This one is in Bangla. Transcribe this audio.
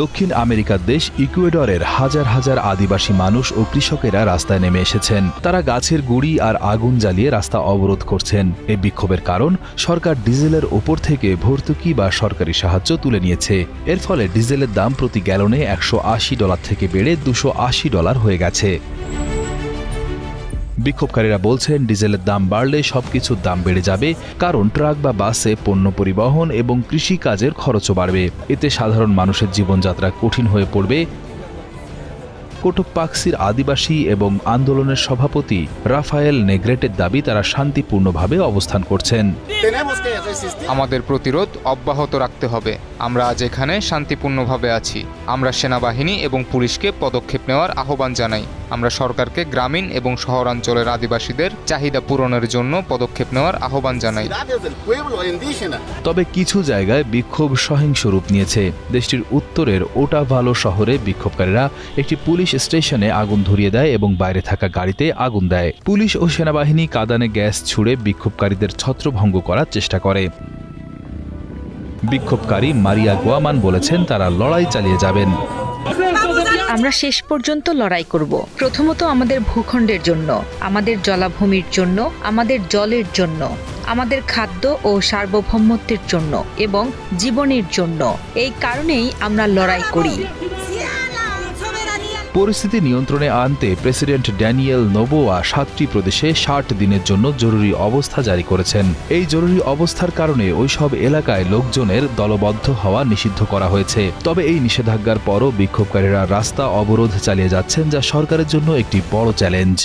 দক্ষিণ আমেরিকার দেশ ইকুয়েডরের হাজার হাজার আদিবাসী মানুষ ও কৃষকেরা রাস্তায় নেমে এসেছেন। তারা গাছের গুঁড়ি আর আগুন জ্বালিয়ে রাস্তা অবরোধ করছেন। এই বিক্ষোভের কারণ সরকার ডিজেলের ওপর থেকে ভর্তুকি বা সরকারি সাহায্য তুলে নিয়েছে। এর ফলে ডিজেলের দাম প্রতি গ্যালনে $180 থেকে বেড়ে $280 হয়ে গেছে। বিক্ষোভকারীরা বলছেন ডিজেলের দাম বাড়লে সবকিছুর দাম বেড়ে যাবে, কারণ ট্রাক বা বাসে পণ্য পরিবহন এবং কৃষিকাজের খরচও বাড়বে। এতে সাধারণ মানুষের জীবনযাত্রা কঠিন হয়ে পড়বে। কোটোপাক্সির আদিবাসী এবং আন্দোলনের সভাপতি রাফায়েল নেগ্রেটের দাবি, তারা শান্তিপূর্ণভাবে অবস্থান করছেন। আমাদের প্রতিরোধ অব্যাহত রাখতে হবে। আমরা আজ এখানে শান্তিপূর্ণভাবে আছি। আমরা সেনাবাহিনী এবং পুলিশকে পদক্ষেপ নেওয়ার আহ্বান জানাই। আমরা সরকারকে গ্রামীণ এবং শহরাঞ্চলের আদিবাসীদের চাহিদা পূরণের জন্য পদক্ষেপ নেওয়ার আহ্বান জানাই। তবে কিছু জায়গায় বিক্ষোভ সহিংস রূপ নিয়েছে। দেশটির উত্তরের ওটাভালো শহরে বিক্ষোভকারীরা একটি পুলিশ স্টেশনে আগুন ধরিয়ে দেয় এবং বাইরে থাকা গাড়িতে আগুন দেয়। পুলিশ ও সেনাবাহিনী কাঁদানে গ্যাস ছুড়ে বিক্ষোভকারীদের ছত্রভঙ্গ করার চেষ্টা করে। বিক্ষোভকারী মারিয়া গোয়ামান বলেছেন তারা লড়াই চালিয়ে যাবেন। আমরা শেষ পর্যন্ত লড়াই করব। প্রথমত আমাদের ভূখণ্ডের জন্য, আমাদের জলাভূমির জন্য, আমাদের জলের জন্য, আমাদের খাদ্য ও সার্বভৌমত্বের জন্য এবং জীবনের জন্য। এই কারণেই আমরা লড়াই করি। পরিস্থিতি নিয়ন্ত্রণে আনতে প্রেসিডেন্ট ড্যানিয়েল নোবোয়া 7টি প্রদেশে 60 দিনের জন্য জরুরি অবস্থা জারি করেছেন। এই জরুরি অবস্থার কারণে ওইসব এলাকায় লোকজনের দলবদ্ধ হওয়া নিষিদ্ধ করা হয়েছে। তবে এই নিষেধাজ্ঞার পরও বিক্ষোভকারীরা রাস্তা অবরোধ চালিয়ে যাচ্ছেন, যা সরকারের জন্য একটি বড় চ্যালেঞ্জ।